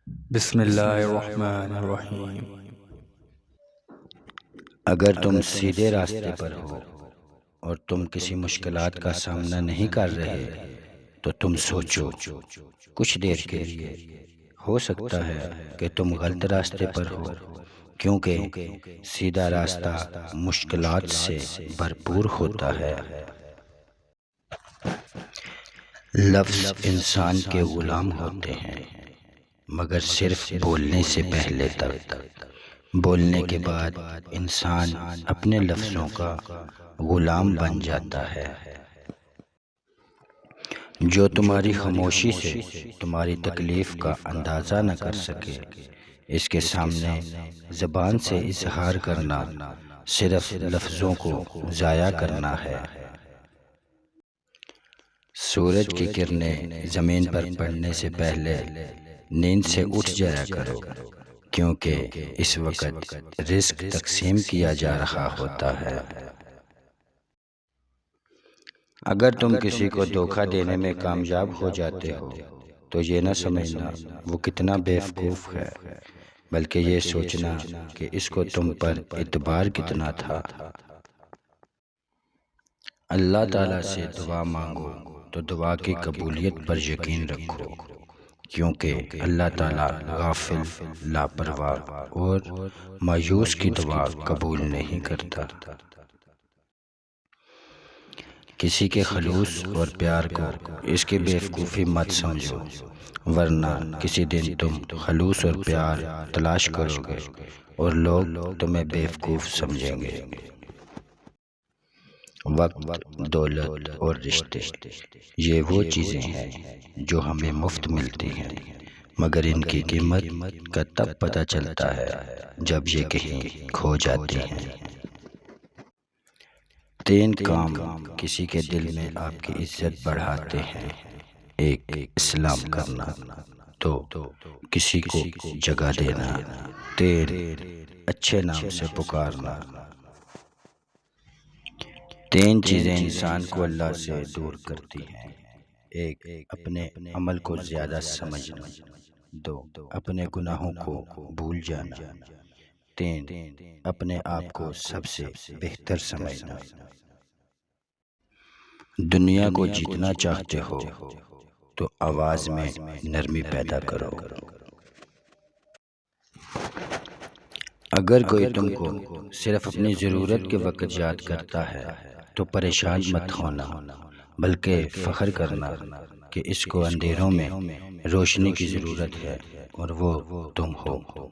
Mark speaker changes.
Speaker 1: بسم اللہ الرحمن الرحیم۔
Speaker 2: اگر تم سیدھے راستے پر ہو اور تم کسی مشکلات کا سامنا نہیں کر رہے تو تم سوچو کچھ دیر کے لیے، ہو سکتا ہے کہ تم غلط راستے پر ہو، کیونکہ سیدھا راستہ مشکلات سے بھرپور ہوتا ہے۔ لفظ انسان کے غلام ہوتے ہیں، مگر صرف بولنے سے پہلے تک۔ بولنے کے بعد انسان اپنے لفظوں کا غلام بن جاتا ہے۔ جو تمہاری خاموشی سے تمہاری تکلیف کا اندازہ نہ کر سکے، اس کے سامنے زبان سے اظہار کرنا صرف لفظوں کو ضائع کرنا ہے۔ سورج کی کرنیں زمین پر پڑنے سے پہلے نیند سے اٹھ جایا کرو، کیونکہ اس وقت رزق تقسیم کیا جا رہا ہوتا ہے۔ اگر تم کسی کو دھوکہ دینے میں کامیاب ہو جاتے ہو تو یہ نہ سمجھنا وہ کتنا بیوقوف ہے، بلکہ یہ سوچنا کہ اس کو تم پر اعتبار کتنا تھا۔ اللہ تعالیٰ سے دعا مانگو تو دعا کی قبولیت پر یقین رکھو، کیونکہ اللہ تعالیٰ غافل، لاپرواہ اور مایوس کی دعا قبول نہیں کرتا۔ کسی کے خلوص اور پیار کو اس کی بیوقوفی مت سمجھو، ورنہ کسی دن تم خلوص اور پیار تلاش کرو گے اور لوگ تمہیں بیوقوف سمجھیں گے۔ وقت، دولت اور رشتے، یہ وہ چیزیں ہیں جو ہمیں مفت ملتی ہیں، مگر ان کی قیمت کا تب پتہ چلتا ہے جب یہ کہیں کھو جاتی ہیں۔ 3 کام کسی کے دل میں آپ کی عزت بڑھاتے ہیں۔ 1 اسلام کرنا، 2 کسی کو جگہ دینا، 3 اچھے نام سے پکارنا۔ 3 چیزیں انسان کو اللہ سے دور کرتی ہیں۔ 1 اپنے عمل کو زیادہ سمجھنا، 2 اپنے گناہوں کو بھول جانا، 3 اپنے آپ کو سب سے بہتر سمجھنا۔ دنیا کو جیتنا چاہتے ہو تو آواز میں نرمی پیدا کرو۔ اگر کوئی تم کو صرف اپنی ضرورت کے وقت یاد کرتا ہے تو پریشان مت ہونا، بلکہ فخر کرنا کہ اس کو اندھیروں میں روشنی کی ضرورت ہے اور وہ تم ہو۔